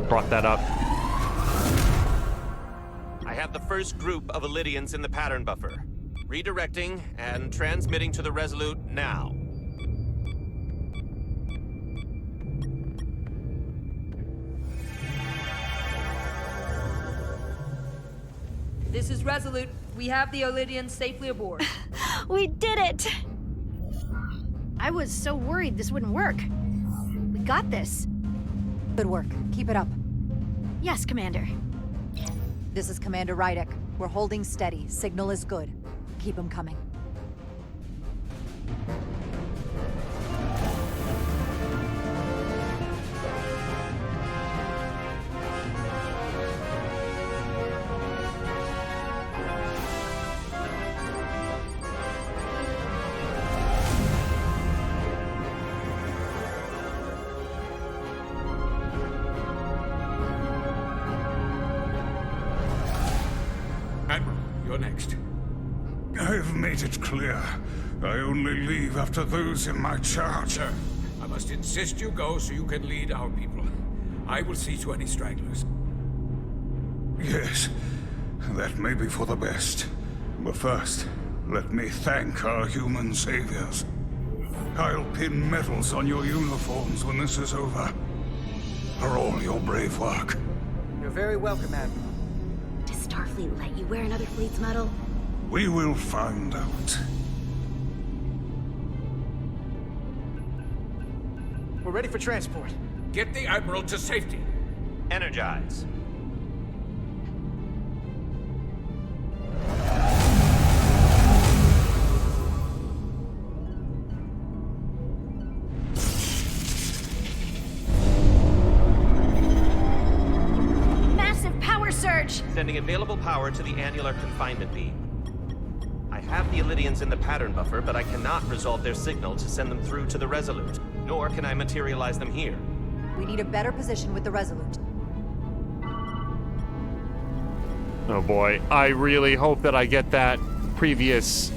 Brought that up.
I have the first group of Illidians in the pattern buffer. Redirecting and transmitting to the Resolute now.
This is Resolute. We have the Illidians safely aboard.
We did it! I was so worried this wouldn't work. We got this.
Good work. Keep it up.
Yes, Commander.
This is Commander Rydek. We're holding steady. Signal is good. Keep them coming.
Admiral, you're next. I've made it clear. I only leave after those in my charge.
Sir, I must insist you go so you can lead our people. I will see to any stragglers.
Yes, that may be for the best. But first, let me thank our human saviors. I'll pin medals on your uniforms when this is over. For all your brave work.
You're very welcome, Admiral.
Does Starfleet let you wear another fleet's medal?
We will find out.
We're ready for transport.
Get the Admiral to safety.
Energize.
Massive power surge!
Sending available power to the annular confinement beam. I have the Illidians in the pattern buffer, but I cannot resolve their signal to send them through to the Resolute, nor can I materialize them here.
We need a better position with the Resolute.
Oh boy, I really hope that I get that previous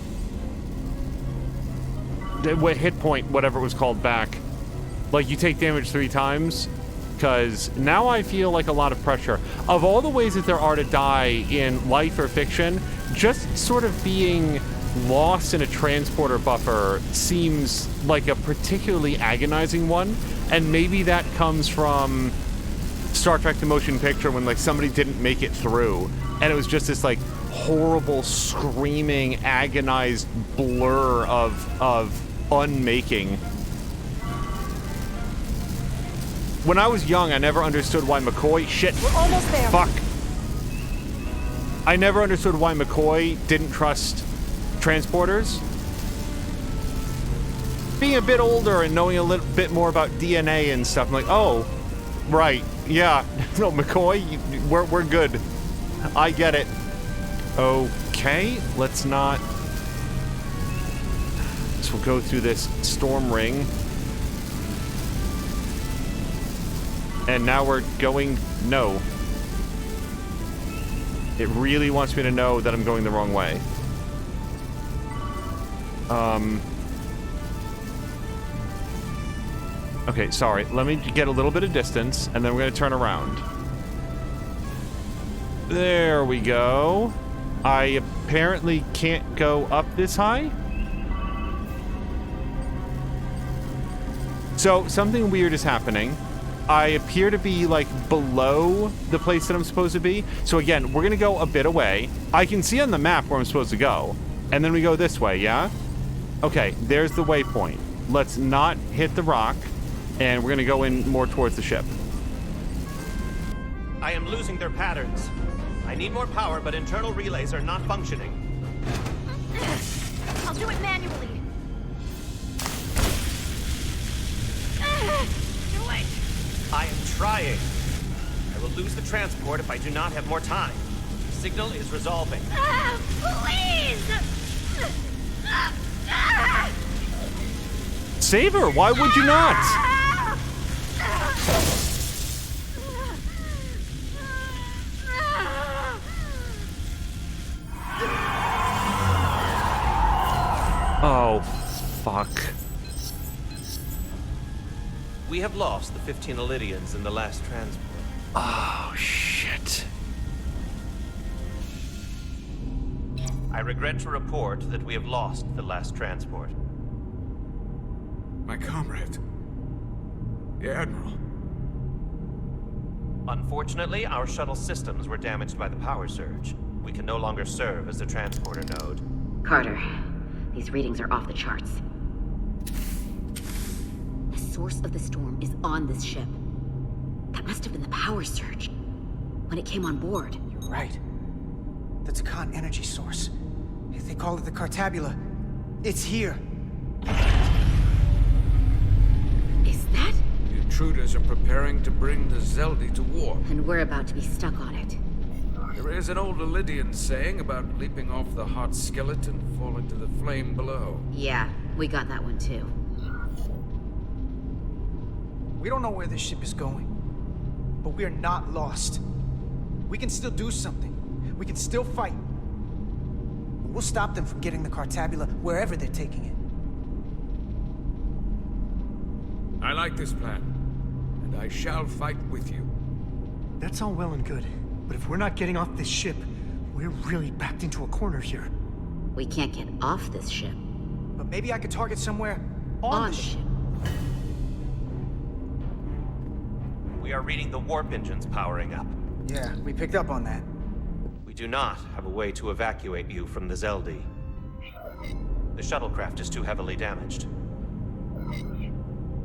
hit point, whatever it was called, back. Like, you take damage 3 times, because now I feel like a lot of pressure. Of all the ways that there are to die in life or fiction, just sort of being lost in a transporter buffer seems like a particularly agonizing one, and maybe that comes from Star Trek The Motion Picture when, like, somebody didn't make it through, and it was just this, like, horrible, screaming, agonized blur of unmaking. When I was young, I never understood why McCoy... Shit.
We're almost there.
Fuck. I never understood why McCoy didn't trust transporters. Being a bit older and knowing a little bit more about DNA and stuff, I'm like, oh, right, yeah. No, McCoy, we're good. I get it. Okay, let's not... So we'll go through this storm ring. And now we're going... No. It really wants me to know that I'm going the wrong way. Okay, sorry. Let me get a little bit of distance, and then we're going to turn around. There we go. I apparently can't go up this high. So, something weird is happening. I appear to be, like, below the place that I'm supposed to be. So, again, we're going to go a bit away. I can see on the map where I'm supposed to go. And then we go this way, yeah? Okay, there's the waypoint. Let's not hit the rock. And we're going to go in more towards the ship.
I am losing their patterns. I need more power, but internal relays are not functioning.
I'll do it manually. Do it.
I am trying. I will lose the transport if I do not have more time. The signal is resolving.
Please!
Save her! Why would you not?
We have lost the 15 Illydians in the last transport.
Oh, shit.
I regret to report that we have lost the last transport.
My comrade. The Admiral.
Unfortunately, our shuttle systems were damaged by the power surge. We can no longer serve as a transporter node.
Carter, these readings are off the charts. The source of the storm is on this ship. That must have been the power surge when it came on board.
You're right. The Takan energy source. If they call it the Cartabula, it's here.
Is that?
The intruders are preparing to bring the Zeldi to war.
And we're about to be stuck on it.
There is an old Illydian saying about leaping off the hot skillet and falling to the flame below.
Yeah, we got that one too.
We don't know where this ship is going, but we are not lost. We can still do something. We can still fight. We'll stop them from getting the Cartabula wherever they're taking it.
I like this plan, and I shall fight with you.
That's all well and good, but if we're not getting off this ship, we're really backed into a corner here.
We can't get off this ship.
But maybe I could target somewhere on the ship.
We are reading the warp engines powering up.
Yeah, we picked up on that.
We do not have a way to evacuate you from the Zeldi. The shuttlecraft is too heavily damaged.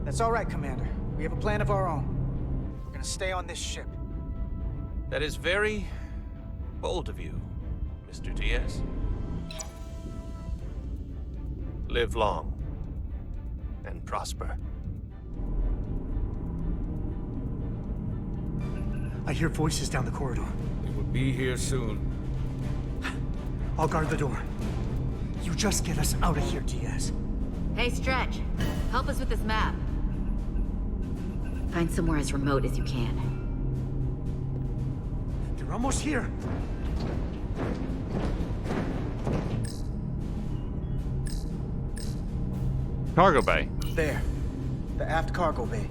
That's all right, Commander. We have a plan of our own. We're gonna stay on this ship.
That is very bold of you, Mr. Diaz. Live long and prosper.
I hear voices down the corridor.
They will be here soon.
I'll guard the door. You just get us out of here, Diaz.
Hey, Stretch. Help us with this map. Find somewhere as remote as you can.
They're almost here.
Cargo bay.
There. The aft cargo bay.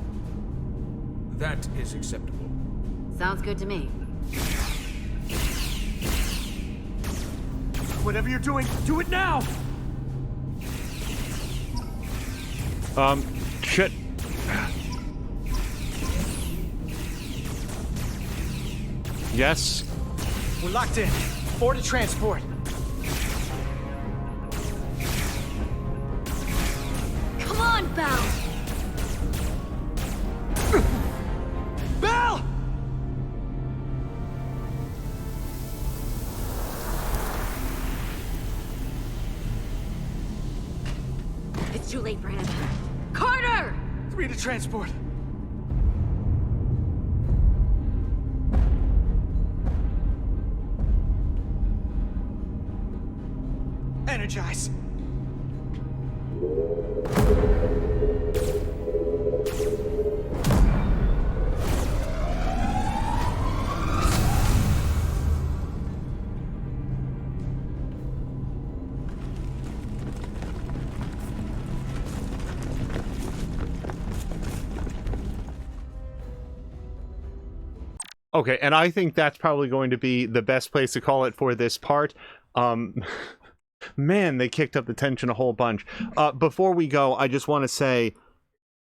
That is acceptable.
Sounds good to me.
Whatever you're doing, do it now!
Shit. Yes.
We're locked in. Board to transport.
Come on, Belle!
Belle!
It's too late for him. Carter!
3 to transport. Energize.
Okay, and I think that's probably going to be the best place to call it for this part. Man, they kicked up the tension a whole bunch. Before we go, I just want to say,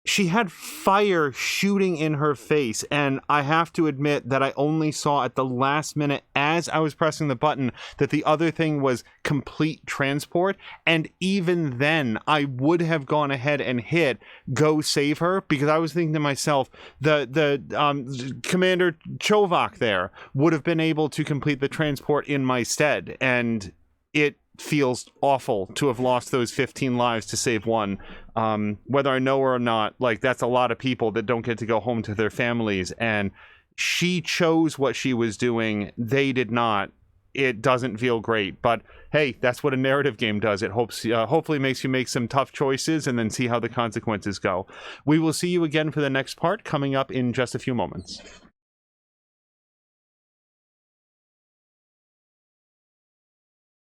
she had fire shooting in her face, and I have to admit that I only saw at the last minute as I was pressing the button that the other thing was complete transport, and even then I would have gone ahead and hit go save her, because I was thinking to myself, the Commander Chovak there would have been able to complete the transport in my stead, and it feels awful to have lost those 15 lives to save one. Whether I know her or not, like, that's a lot of people that don't get to go home to their families, and she chose what she was doing. They did not. It doesn't feel great, but hey, that's what a narrative game does. It hopefully makes you make some tough choices and then see how the consequences go. We will see you again for the next part coming up in just a few moments.